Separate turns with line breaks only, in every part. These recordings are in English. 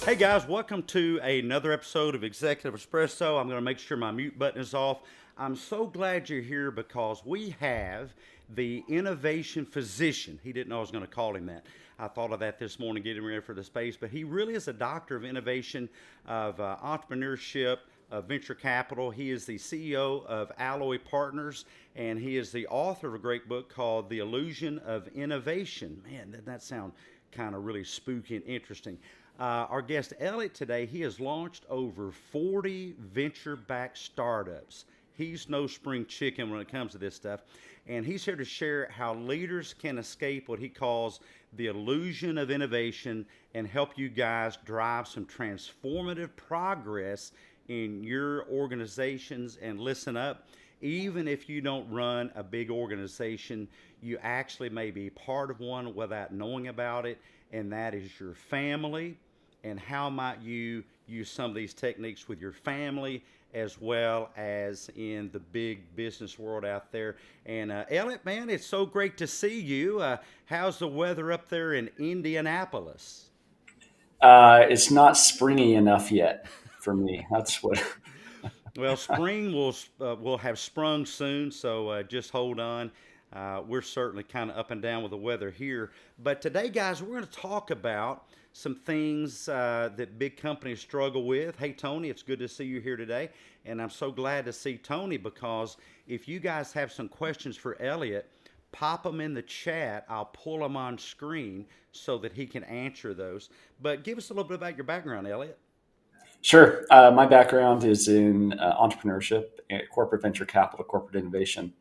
Hey guys, welcome to another episode of Executive Espresso. I'm going to make sure my mute button is off. I'm so glad you're here because we have the innovation physician. He didn't know I was going to call him that. I thought of that this morning getting ready for the space, but he really is a doctor of innovation, of entrepreneurship, of venture capital. He is the CEO of Alloy Partners, and he is the author of a great book called The Illusion of Innovation. Man, doesn't that sound kind of really spooky and interesting? Our guest Elliott today, he has launched over 40 venture backed startups. He's no spring chicken when it comes to this stuff. And he's here to share how leaders can escape what he calls the illusion of innovation and help you guys drive some transformative progress in your organizations. And listen up, even if you don't run a big organization, you actually may be part of one without knowing about it, and that is your family. And how might you use some of these techniques with your family as well as in the big business world out there? And Elliott, man, it's so great to see you. How's the weather up there in Indianapolis?
It's not springy enough yet for me. That's what.
Well, spring will have sprung soon, so just hold on. We're certainly kind of up and down with the weather here. But today, guys, we're going to talk about some things that big companies struggle with. Hey, Tony, it's good to see you here today. And I'm so glad to see Tony because if you guys have some questions for Elliott, pop them in the chat. I'll pull them on screen so that he can answer those. But give us a little bit about your background, Elliott.
Sure. My background is in entrepreneurship, corporate venture capital, corporate innovation.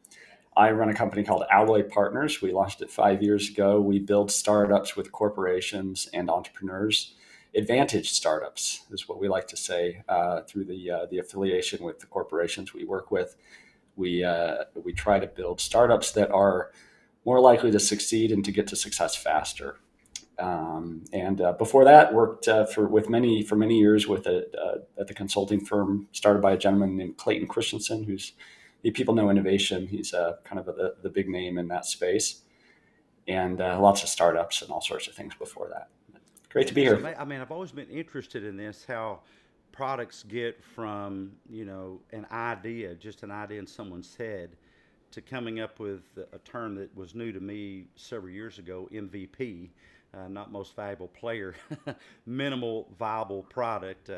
I run a company called Alloy Partners. We launched it 5 years ago. We build startups with corporations and entrepreneurs. Advantage startups is what we like to say through the affiliation with the corporations we work with. We try to build startups that are more likely to succeed and to get to success faster. And before that, worked for many years with at the consulting firm started by a gentleman named Clayton Christensen, who's the people know innovation. He's kind of the big name in that space, and lots of startups and all sorts of things before that. Great to
Isn't
be
this
here.
amazing? I mean, I've always been interested in this, how products get from, an idea, just an idea in someone's head, to coming up with a term that was new to me several years ago, MVP, not most valuable player, minimal viable product,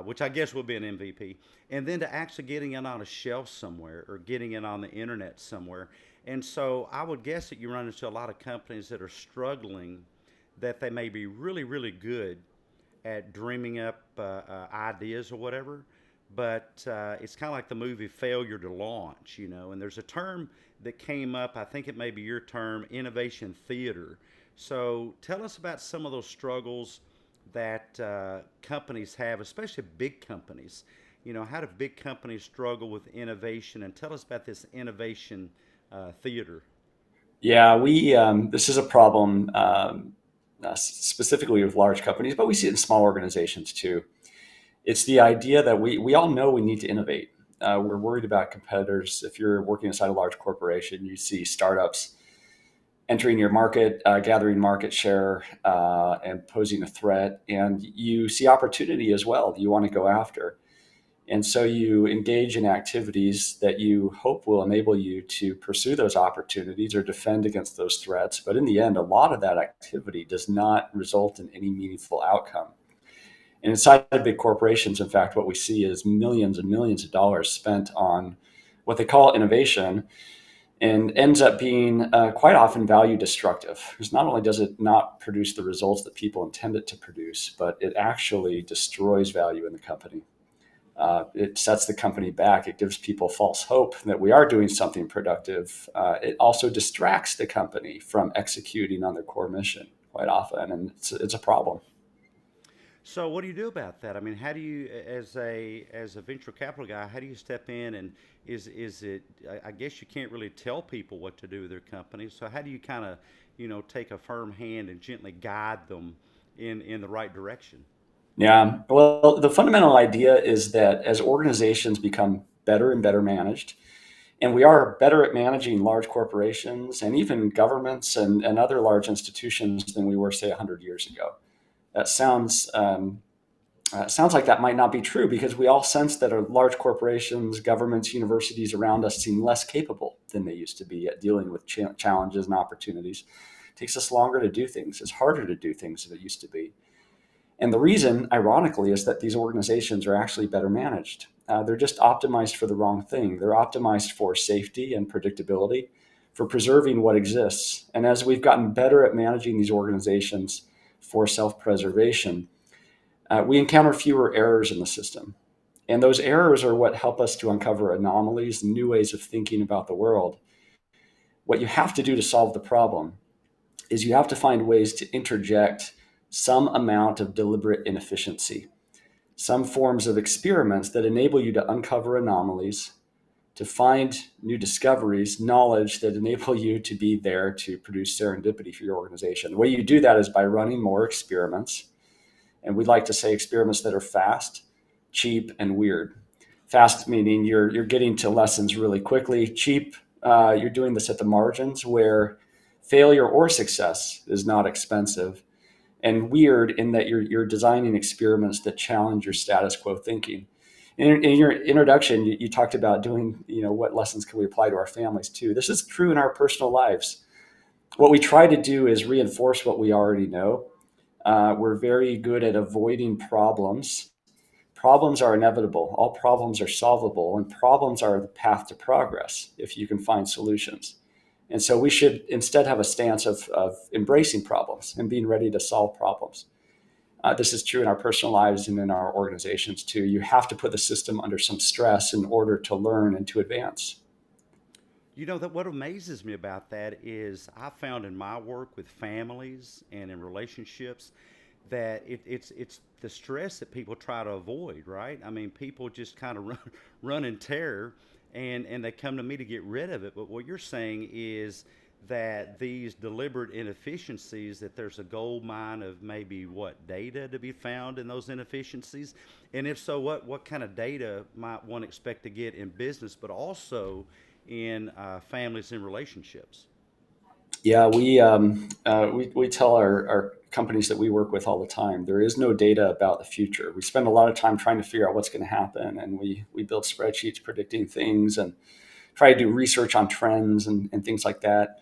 which I guess would be an MVP. And then to actually getting it on a shelf somewhere or getting it on the internet somewhere. And so I would guess that you run into a lot of companies that are struggling, that they may be really, really good at dreaming up ideas or whatever, but it's kind of like the movie Failure to Launch, and there's a term that came up, I think it may be your term, innovation theater. So tell us about some of those struggles that companies have, especially big companies. How do big companies struggle with innovation? And tell us about this innovation theater.
Yeah, we this is a problem specifically with large companies, but we see it in small organizations too. It's the idea that we all know we need to innovate. We're worried about competitors. If you're working inside a large corporation, you see startups entering your market, gathering market share, and posing a threat. And you see opportunity as well that you want to go after. And so you engage in activities that you hope will enable you to pursue those opportunities or defend against those threats. But in the end, a lot of that activity does not result in any meaningful outcome. And inside of big corporations, in fact, what we see is millions and millions of dollars spent on what they call innovation and ends up being quite often value destructive. Because not only does it not produce the results that people intend it to produce, but it actually destroys value in the company. It sets the company back. It gives people false hope that we are doing something productive. It also distracts the company from executing on their core mission quite often, and it's a problem.
So what do you do about that? I mean, how do you, as a venture capital guy, how do you step in and is it? I guess you can't really tell people what to do with their companies. So how do you kind of, take a firm hand and gently guide them in the right direction?
Yeah. Well, the fundamental idea is that as organizations become better and better managed, and we are better at managing large corporations and even governments and other large institutions than we were, say, 100 years ago. That sounds Sounds like that might not be true because we all sense that our large corporations, governments, universities around us seem less capable than they used to be at dealing with challenges and opportunities. It takes us longer to do things. It's harder to do things than it used to be. And the reason, ironically, is that these organizations are actually better managed. They're just optimized for the wrong thing. They're optimized for safety and predictability, for preserving what exists. And as we've gotten better at managing these organizations for self preservation, we encounter fewer errors in the system. And those errors are what help us to uncover anomalies, new ways of thinking about the world. What you have to do to solve the problem is you have to find ways to interject some amount of deliberate inefficiency, some forms of experiments that enable you to uncover anomalies, to find new discoveries, knowledge that enable you to be there to produce serendipity for your organization. The way you do that is by running more experiments. And we like to say experiments that are fast, cheap, and weird. Fast meaning you're getting to lessons really quickly. Cheap, you're doing this at the margins where failure or success is not expensive. And weird in that you're designing experiments that challenge your status quo thinking. In your introduction, you talked about doing, what lessons can we apply to our families too. This is true in our personal lives. What we try to do is reinforce what we already know. We're very good at avoiding problems. Problems are inevitable. All problems are solvable, and problems are the path to progress if you can find solutions. And so we should instead have a stance of embracing problems and being ready to solve problems. This is true in our personal lives and in our organizations too. You have to put the system under some stress in order to learn and to advance.
That what amazes me about that is I found in my work with families and in relationships that it's the stress that people try to avoid, right? I mean, people just kind of run in terror, and they come to me to get rid of it. But what you're saying is that these deliberate inefficiencies, that there's a gold mine of maybe what data to be found in those inefficiencies, and if so, what kind of data might one expect to get in business, but also in families and relationships?
Yeah, we tell our companies that we work with all the time. There is no data about the future. We spend a lot of time trying to figure out what's going to happen, and we build spreadsheets predicting things and try to do research on trends and things like that.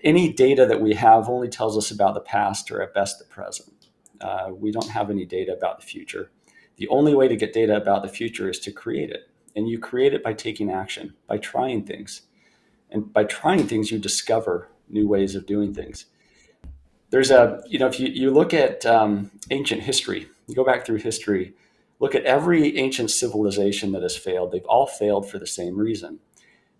Any data that we have only tells us about the past or at best the present. We don't have any data about the future. The only way to get data about the future is to create it, and you create it by taking action, by trying things, and by trying things, you discover new ways of doing things. There's if you look at ancient history, you go back through history, look at every ancient civilization that has failed. They've all failed for the same reason.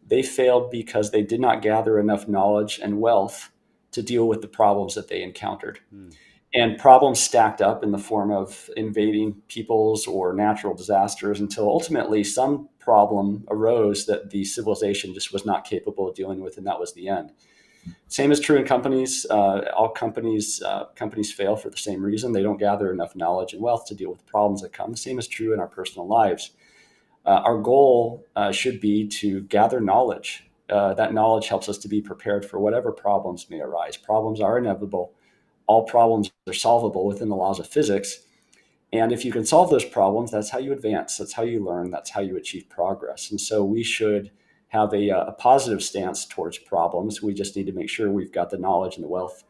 They failed because they did not gather enough knowledge and wealth to deal with the problems that they encountered.
Hmm.
And problems stacked up in the form of invading peoples or natural disasters until ultimately some problem arose that the civilization just was not capable of dealing with, and that was the end. Same is true in companies. All companies fail for the same reason. They don't gather enough knowledge and wealth to deal with the problems that come. Same is true in our personal lives. Our goal should be to gather knowledge. That knowledge helps us to be prepared for whatever problems may arise. Problems are inevitable. All problems are solvable within the laws of physics. And if you can solve those problems, that's how you advance. That's how you learn. That's how you achieve progress. And so we should have a positive stance towards problems. We just need to make sure we've got the knowledge and the wealth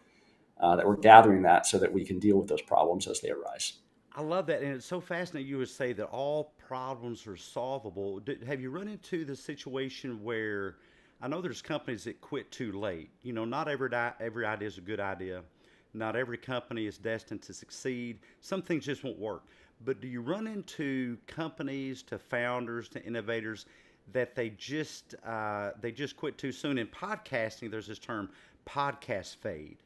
that we're gathering that so that we can deal with those problems as they arise.
I love that, and it's so fascinating. You would say that all problems are solvable. Have you run into the situation where I know there's companies that quit too late? Not every idea is a good idea. Not every company is destined to succeed. Some things just won't work. But do you run into companies, to founders, to innovators that they just quit too soon? In podcasting, there's this term podcast fade,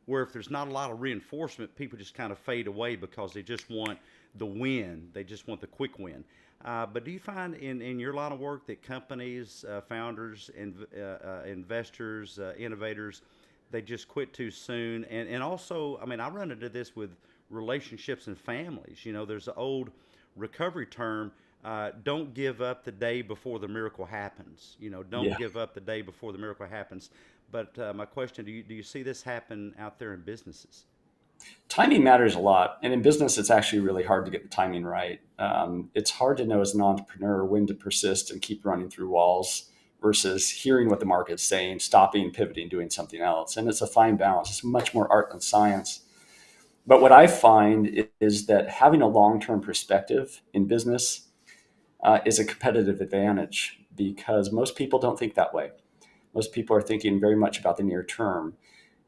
where if there's not a lot of reinforcement, people just kind of fade away because they just want the win. They just want the quick win. But do you find in your line of work that companies, founders, investors, innovators, they just quit too soon? And also, I mean, I run into this with relationships and families. There's an old recovery term, don't give up the day before the miracle happens. Don't
Yeah.
give up the day before the miracle happens. But my question, do you see this happen out there in businesses?
Timing matters a lot. And in business, it's actually really hard to get the timing right. It's hard to know as an entrepreneur when to persist and keep running through walls versus hearing what the market's saying, stopping, pivoting, doing something else. And it's a fine balance. It's much more art than science. But what I find is that having a long-term perspective in business is a competitive advantage because most people don't think that way. Most people are thinking very much about the near term.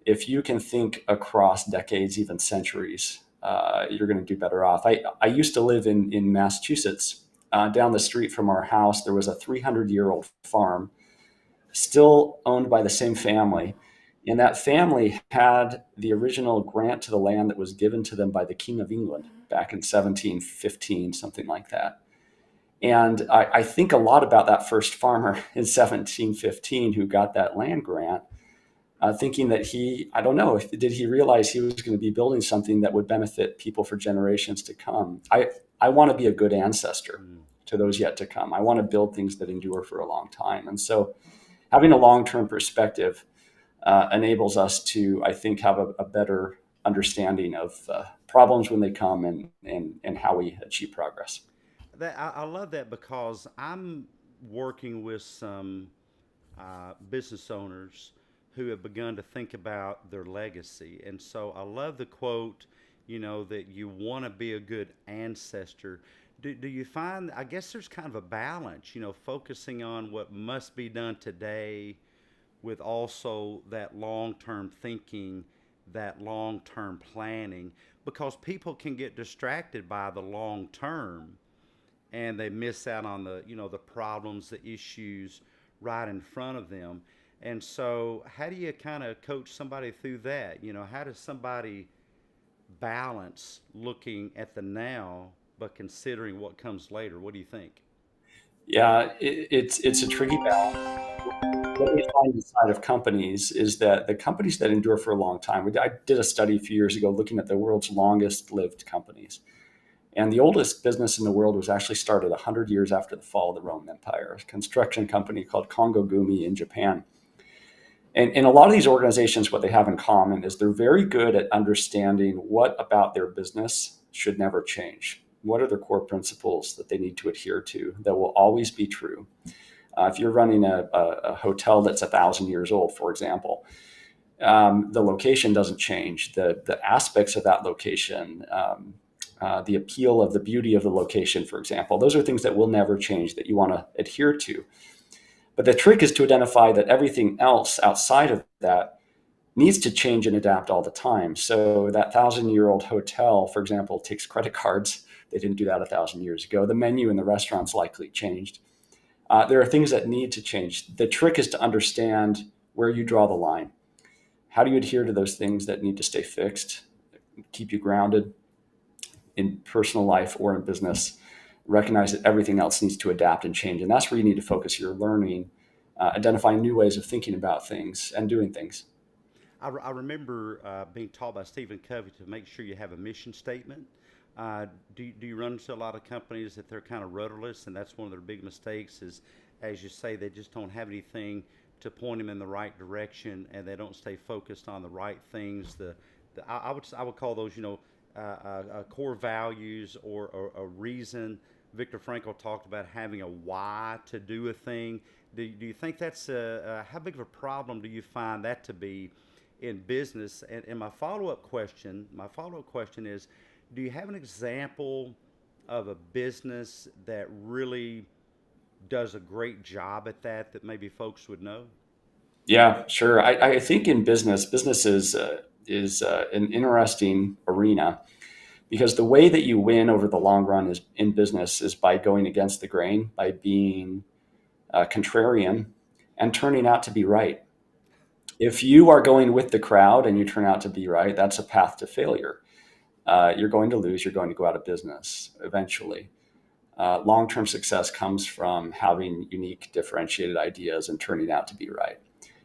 If you can think across decades, even centuries, you're going to do better off. I used to live in Massachusetts. Down the street from our house, there was a 300-year-old farm still owned by the same family. And that family had the original grant to the land that was given to them by the King of England back in 1715, something like that. And I think a lot about that first farmer in 1715 who got that land grant, thinking that I don't know, did he realize he was going to be building something that would benefit people for generations to come? I want to be a good ancestor to those yet to come. I want to build things that endure for a long time. And so having a long-term perspective enables us to, I think, have a better understanding of problems when they come and how we achieve progress.
I love that because I'm working with some business owners who have begun to think about their legacy. And so I love the quote, that you want to be a good ancestor. Do you find, I guess there's kind of a balance, focusing on what must be done today with also that long term thinking, that long term planning, because people can get distracted by the long term and they miss out on the problems, the issues right in front of them. And so how do you kind of coach somebody through that? How does somebody balance looking at the now but considering what comes later? What do you think?
Yeah, it's a tricky balance. What we find inside of companies is that the companies that endure for a long time, I did a study a few years ago looking at the world's longest lived companies. And the oldest business in the world was actually started 100 years after the fall of the Roman Empire, a construction company called Kongo Gumi in Japan. And a lot of these organizations, what they have in common is they're very good at understanding what about their business should never change. What are their core principles that they need to adhere to that will always be true? If you're running a hotel that's 1,000 years old, for example, the location doesn't change. The aspects of that location, the appeal of the beauty of the location, for example, those are things that will never change that you want to adhere to. But the trick is to identify that everything else outside of that needs to change and adapt all the time. So that 1,000-year-old hotel, for example, takes credit cards. They didn't do that 1,000 years ago. The menu in the restaurant's likely changed. There are things that need to change. The trick is to understand where you draw the line. How do you adhere to those things that need to stay fixed, keep you grounded in personal life or in business? Recognize that everything else needs to adapt and change. And that's where you need to focus your learning, identifying new ways of thinking about things and doing things.
I remember being taught by Stephen Covey to make sure you have a mission statement. Do you run into a lot of companies that they're kind of rudderless, and that's one of their big mistakes is, as you say, they just don't have anything to point them in the right direction, and they don't stay focused on the right things. I would call those, core values or a reason. Viktor Frankl talked about having a why to do a thing. Do you think that's how big of a problem do you find that to be in business? And my follow up question is, do you have an example of a business that really does a great job at that maybe folks would know?
Yeah, sure. I think in business is an interesting arena because the way that you win over the long run is in business is by going against the grain, by being contrarian and turning out to be right. If you are going with the crowd and you turn out to be right, that's a path to failure. You're going to lose. You're going to go out of business eventually. Long-term success comes from having unique, differentiated ideas and turning out to be right.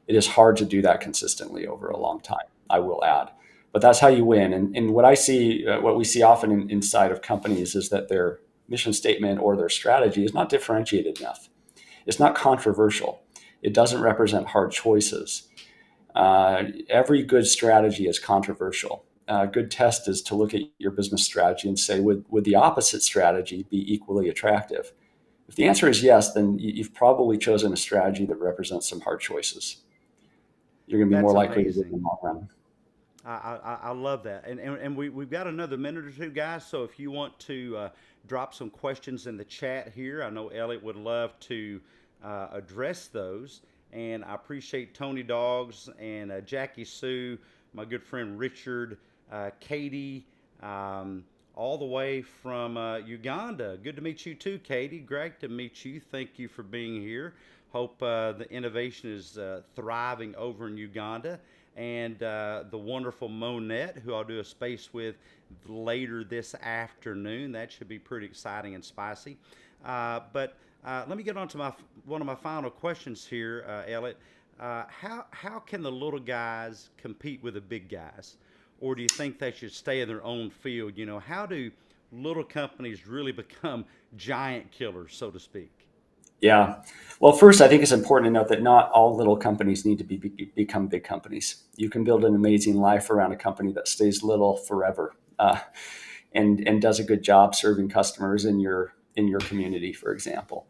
It is hard to do that consistently over a long time, I will add. But that's how you win. And what we see often inside of companies is that their mission statement or their strategy is not differentiated enough. It's not controversial. It doesn't represent hard choices. Every good strategy is controversial. a good test is to look at your business strategy and say, would the opposite strategy be equally attractive? If the answer is yes, then you've probably chosen a strategy that represents some hard choices. You're going to be more
That's
likely to win in
amazing.
the long run.
I love that. And we've got another minute or two, guys. So if you want to drop some questions in the chat here, I know Elliot would love to address those. And I appreciate Tony Dogs and Jackie Sue, my good friend Richard, Katie, all the way from Uganda. Good to meet you too, Katie. Great to meet you. Thank you for being here. Hope the innovation is thriving over in Uganda. And the wonderful Monette, who I'll do a space with later this afternoon. That should be pretty exciting and spicy. But let me get on to one of my final questions here, Elliot. How can the little guys compete with the big guys, or do you think they should stay in their own field? You know, how do little companies really become giant killers, so to speak?
Yeah. Well, first, I think it's important to note that not all little companies need to become big companies. You can build an amazing life around a company that stays little forever, and does a good job serving customers in your community, for example.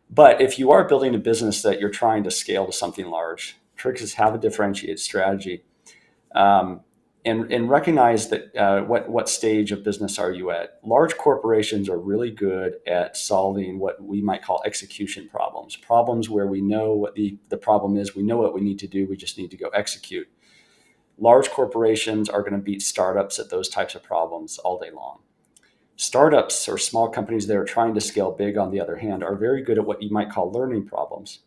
But if you are building a business that you're trying to scale to something large, trick is have a differentiated strategy, um, and recognize that what stage of business are you at. Large corporations are really good at solving what we might call execution problems where we know what the problem is, we know what we need to do, we just need to go execute. Large corporations are going to beat startups at those types of problems all day long. Startups or small companies that are trying to scale big, on the other hand, are very good at what you might call learning problems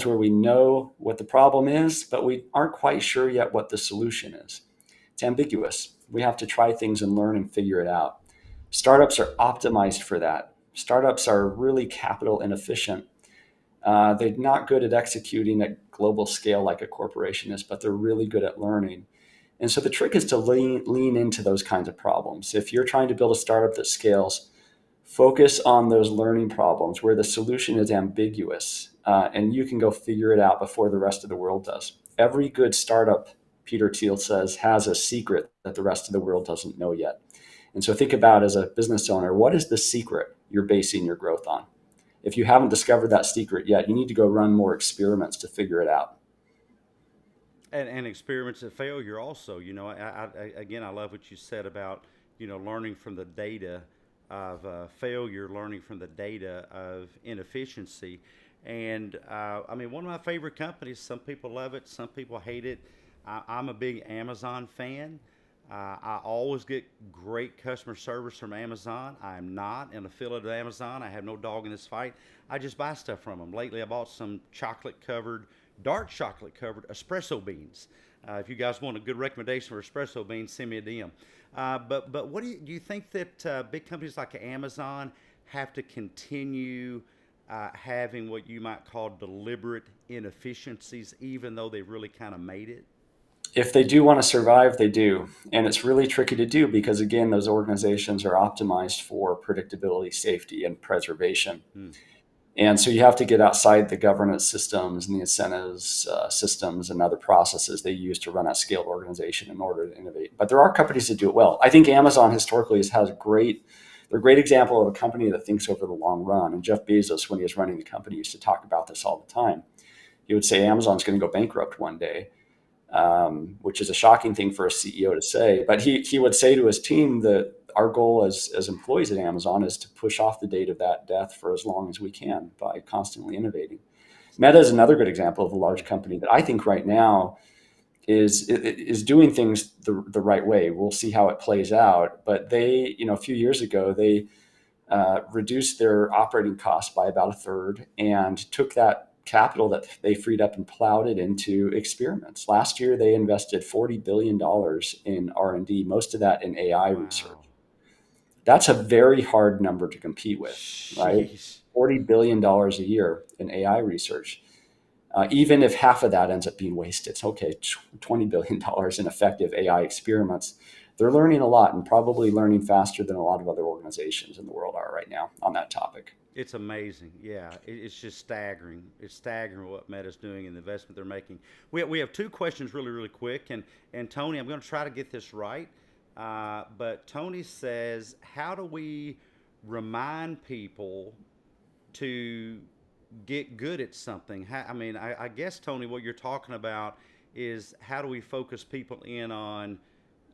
where we know what the problem is, but we aren't quite sure yet what the solution is. It's ambiguous. We have to try things and learn and figure it out. Startups are optimized for that. Startups are really capital inefficient. They're not good at executing at global scale like a corporation is, but they're really good at learning. And so the trick is to lean into those kinds of problems. If you're trying to build a startup that scales, focus on those learning problems where the solution is ambiguous, and you can go figure it out before the rest of the world does. Every good startup, Peter Thiel says, has a secret that the rest of the world doesn't know yet. And so think about, as a business owner, what is the secret you're basing your growth on? If you haven't discovered that secret yet, you need to go run more experiments to figure it out.
And experiments of failure also. You know, again, I love what you said about, you know, learning from the data of failure, learning from the data of inefficiency. And I mean, one of my favorite companies, some people love it, some people hate it. I'm a big Amazon fan. I always get great customer service from Amazon. I'm not an affiliate of Amazon. I have no dog in this fight. I just buy stuff from them. Lately, I bought some dark chocolate covered espresso beans. If you guys want a good recommendation for espresso beans, send me a DM. But what do you think that big companies like Amazon have to continue having what you might call deliberate inefficiencies, even though they've really kind of made it?
If they do want to survive, they do. And it's really tricky to do because, again, those organizations are optimized for predictability, safety, and preservation.
Hmm.
And so you have to get outside the governance systems and the incentives systems and other processes they use to run a scaled organization in order to innovate. But there are companies that do it well. I think Amazon historically they're a great example of a company that thinks over the long run. And Jeff Bezos, when he was running the company, used to talk about this all the time. He would say Amazon's going to go bankrupt one day, which is a shocking thing for a CEO to say. But he would say to his team that our goal as employees at Amazon is to push off the date of that death for as long as we can by constantly innovating. Meta is another good example of a large company that I think right now is doing things the right way. We'll see how it plays out. But they, a few years ago, they reduced their operating costs by about a third and took that capital that they freed up and plowed it into experiments. Last year, they invested $40 billion in R&D, most of that in AI research.
Wow.
That's a very hard number to compete with, right?
Jeez.
$40 billion a year in AI research. Even if half of that ends up being wasted, it's okay, $20 billion in effective AI experiments. They're learning a lot and probably learning faster than a lot of other organizations in the world are right now on that topic.
It's amazing. Yeah, it's just staggering. It's staggering what Meta's doing and the investment they're making. We have two questions really, really quick. And Tony, I'm going to try to get this right. But Tony says, how do we remind people to get good at something? I mean, I guess, Tony, what you're talking about is how do we focus people in on,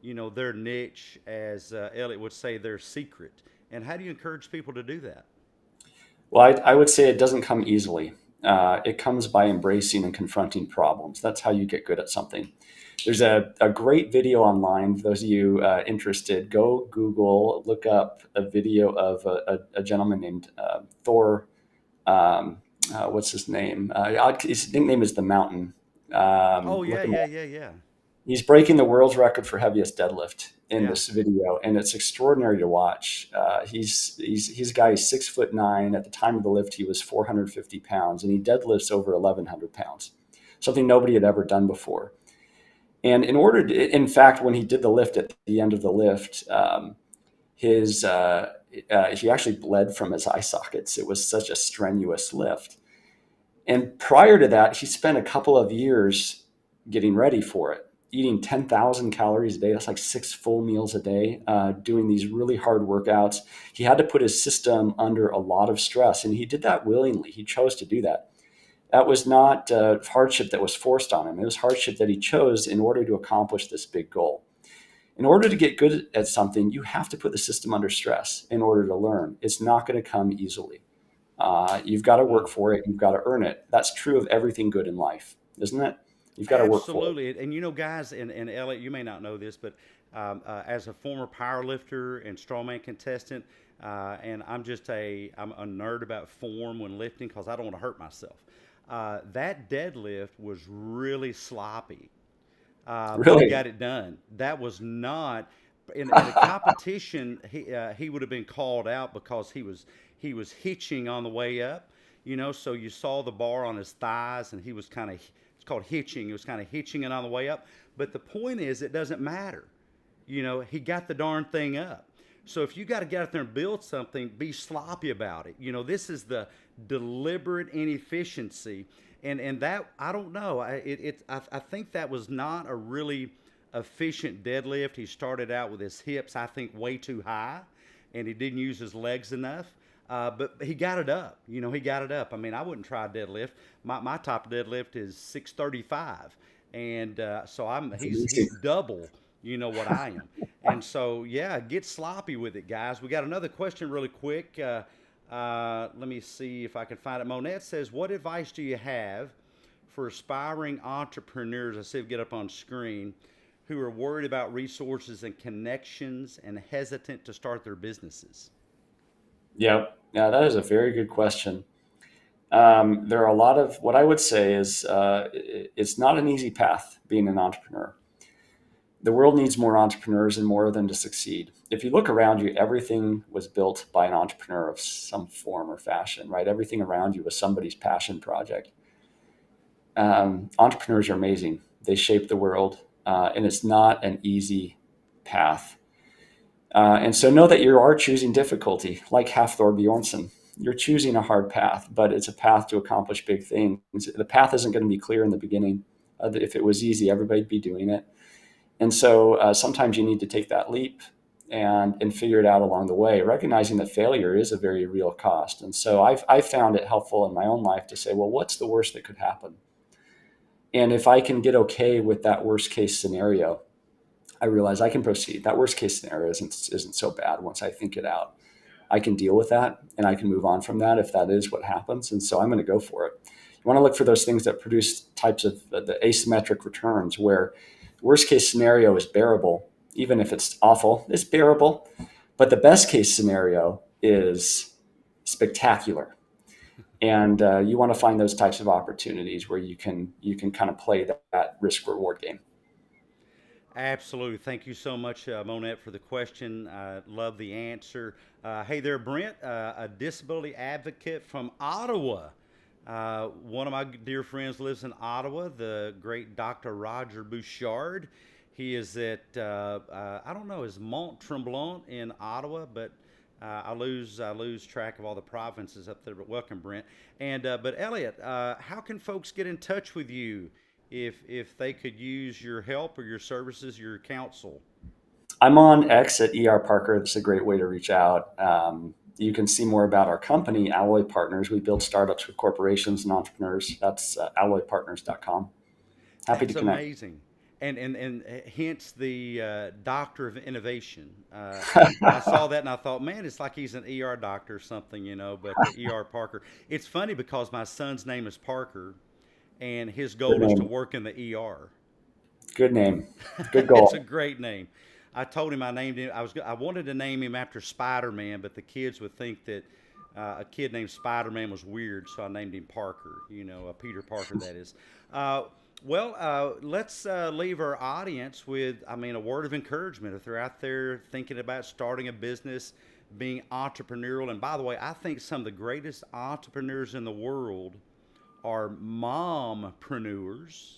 their niche, as Elliott would say, their secret. And how do you encourage people to do that?
Well, I would say it doesn't come easily. It comes by embracing and confronting problems. That's how you get good at something. There's a great video online. For those of you interested, go Google, look up a video of a gentleman named Thor. What's his name? His nickname is the Mountain.
Oh, yeah,
Look him
yeah,
up.
yeah, yeah.
He's breaking the world's record for heaviest deadlift in
Yeah.
this video, and it's extraordinary to watch. He's a guy. He's 6'9". At the time of the lift, he was 450 pounds, and he deadlifts over 1,100 pounds, something nobody had ever done before. And in fact, when he did the lift at the end of the lift, his he actually bled from his eye sockets. It was such a strenuous lift. And prior to that, he spent a couple of years getting ready for it, eating 10,000 calories a day. That's like 6 full meals a day, doing these really hard workouts. He had to put his system under a lot of stress, and he did that willingly. He chose to do that. That was not hardship that was forced on him. It was hardship that he chose in order to accomplish this big goal. In order to get good at something, you have to put the system under stress in order to learn. It's not going to come easily. You've got to work
Mm.
for it. You've got to earn it. That's true of everything good in life, isn't it? You've got to work for it.
Absolutely. And guys, and Elliot, you may not know this, but as a former power lifter and strongman contestant, and I'm a nerd about form when lifting because I don't want to hurt myself. That deadlift was really sloppy, but he
Really?
got it done. That was not in a competition. He would have been called out because he was hitching on the way up. So you saw the bar on his thighs, and he was kind of it's called hitching. He was kind of hitching it on the way up. But the point is, it doesn't matter. He got the darn thing up. So if you got to get out there and build something, be sloppy about it. This is the deliberate inefficiency, and that I don't know. I think that was not a really efficient deadlift. He started out with his hips, I think, way too high, and he didn't use his legs enough. But he got it up. He got it up. I mean, I wouldn't try a deadlift. My top deadlift is 635, and so
That's
he's
amazing.
double. What I am. And so, yeah, get sloppy with it, guys. We got another question really quick. Let me see if I can find it. Monette says, what advice do you have for aspiring entrepreneurs? I see it get up on screen, who are worried about resources and connections and hesitant to start their businesses.
Yep. Yeah, that is a very good question. There are a lot of what I would say is it's not an easy path being an entrepreneur. The world needs more entrepreneurs and more of them to succeed. If you look around you, everything was built by an entrepreneur of some form or fashion, right? Everything around you was somebody's passion project. Entrepreneurs are amazing. They shape the world, and it's not an easy path. And so know that you are choosing difficulty, like Hafthor Bjornsson. You're choosing a hard path, but it's a path to accomplish big things. The path isn't going to be clear in the beginning. If it was easy, everybody'd be doing it. And so sometimes you need to take that leap and figure it out along the way, recognizing that failure is a very real cost. And so I've found it helpful in my own life to say, well, what's the worst that could happen? And if I can get okay with that worst case scenario, I realize I can proceed. That worst case scenario isn't so bad once I think it out. I can deal with that and I can move on from that if that is what happens. And so I'm going to go for it. You want to look for those things that produce types of the asymmetric returns where worst case scenario is bearable, even if it's awful, it's bearable. But the best case scenario is spectacular. And you want to find those types of opportunities where you can kind of play that risk reward game.
Absolutely. Thank you so much, Monette, for the question. I love the answer. Hey there, Brent, a disability advocate from Ottawa. One of my dear friends lives in Ottawa, the great Dr. Roger Bouchard. He is at, I don't know, is Mont Tremblant in Ottawa, but I lose track of all the provinces up there. But welcome, Brent. And but Elliot, how can folks get in touch with you if they could use your help or your services, your counsel?
I'm on X at Parker. That's a great way to reach out. You can see more about our company, Alloy Partners. We build startups with corporations and entrepreneurs. That's alloypartners.com. Happy to
That's
connect.
amazing. And hence the doctor of innovation. I saw that and I thought, man, it's like he's an ER doctor or something, but Parker. It's funny because my son's name is Parker and his
Good
goal is to
name.
work in the ER.
Good name. Good
It's a
goal.
great name. I told him I named him. I wanted to name him after Spider Man, but the kids would think that a kid named Spider Man was weird, so I named him Parker. Peter Parker, that is. Uh, let's leave our audience with, I mean, a word of encouragement if they're out there thinking about starting a business, being entrepreneurial. And by the way, I think some of the greatest entrepreneurs in the world are mompreneurs.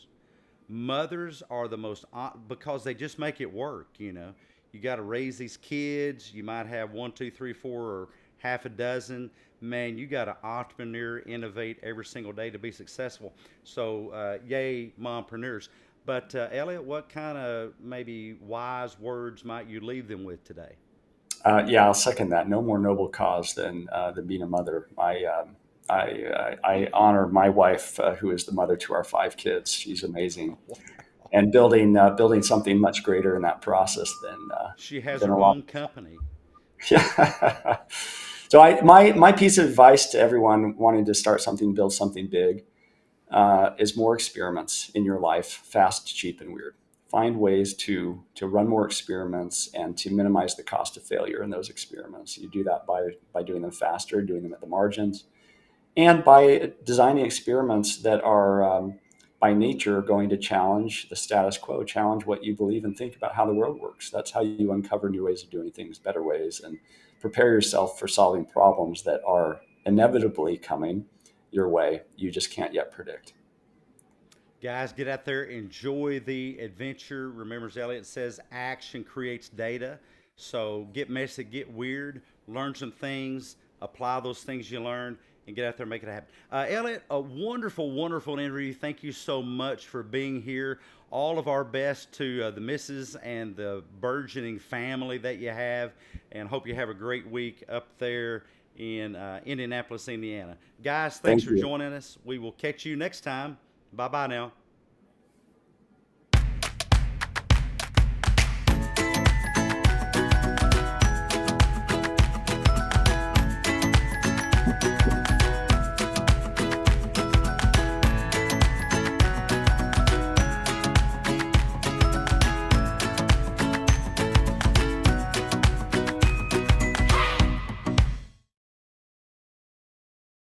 Mothers are the most, because they just make it work. You got to raise these kids. You might have one, two, three, four, or half a dozen. Man, you got to entrepreneur, innovate every single day to be successful. So yay mompreneurs. But Elliot, what kind of maybe wise words might you leave them with today?
Yeah, I'll second that. No more noble cause than being a mother. I honor my wife, who is the mother to our 5 kids. She's amazing, and building something much greater in that process
She has
than a
her
lot.
own company.
Yeah. So my piece of advice to everyone wanting to start something, build something big, is more experiments in your life, fast, cheap, and weird. Find ways to run more experiments and to minimize the cost of failure in those experiments. You do that by doing them faster, doing them at the margins, and by designing experiments that are by nature going to challenge the status quo, challenge what you believe and think about how the world works. That's how you uncover new ways of doing things, better ways, and prepare yourself for solving problems that are inevitably coming your way. You just can't yet predict.
Guys, get out there, enjoy the adventure. Remember, as Elliot says, action creates data. So get messy, get weird, learn some things, apply those things you learned, and get out there and make it happen. Elliot, a wonderful, wonderful interview. Thank you so much for being here. All of our best to the missus and the burgeoning family that you have, and hope you have a great week up there in Indianapolis, Indiana. Guys, thanks
Thank
for
you.
joining us. We will catch you next time. Bye bye now.